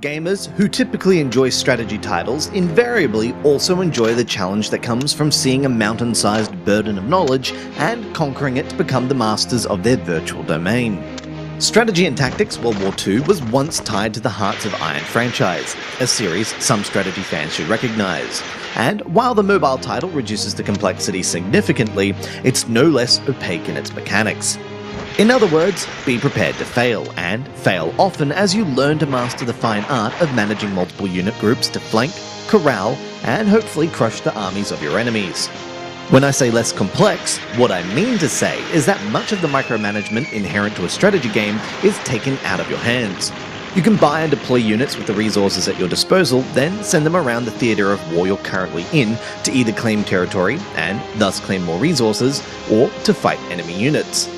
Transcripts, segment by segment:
Gamers who typically enjoy strategy titles invariably also enjoy the challenge that comes from seeing a mountain-sized burden of knowledge and conquering it to become the masters of their virtual domain. Strategy and Tactics World War II was once tied to the Hearts of Iron franchise, a series some strategy fans should recognise. And while the mobile title reduces the complexity significantly, it's no less opaque in its mechanics. In other words, be prepared to fail, and fail often as you learn to master the fine art of managing multiple unit groups to flank, corral, and hopefully crush the armies of your enemies. When I say less complex, what I mean to say is that much of the micromanagement inherent to a strategy game is taken out of your hands. You can buy and deploy units with the resources at your disposal, then send them around the theatre of war you're currently in to either claim territory, and thus claim more resources, or to fight enemy units.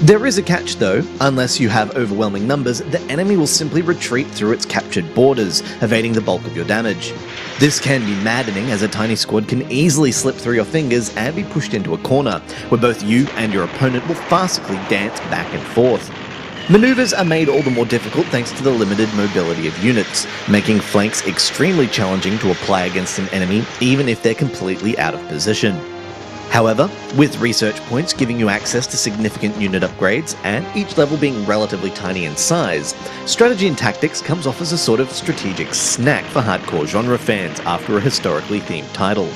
There is a catch though. Unless you have overwhelming numbers, the enemy will simply retreat through its captured borders, evading the bulk of your damage. This can be maddening, as a tiny squad can easily slip through your fingers and be pushed into a corner, where both you and your opponent will farcically dance back and forth. Maneuvers are made all the more difficult thanks to the limited mobility of units, making flanks extremely challenging to apply against an enemy even if they're completely out of position. However, with research points giving you access to significant unit upgrades, and each level being relatively tiny in size, Strategy and Tactics comes off as a sort of strategic snack for hardcore genre fans after a historically themed title.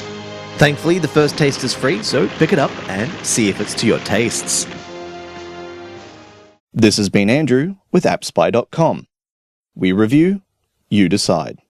Thankfully, the first taste is free, so pick it up and see if it's to your tastes. This has been Andrew with AppSpy.com. We review, you decide.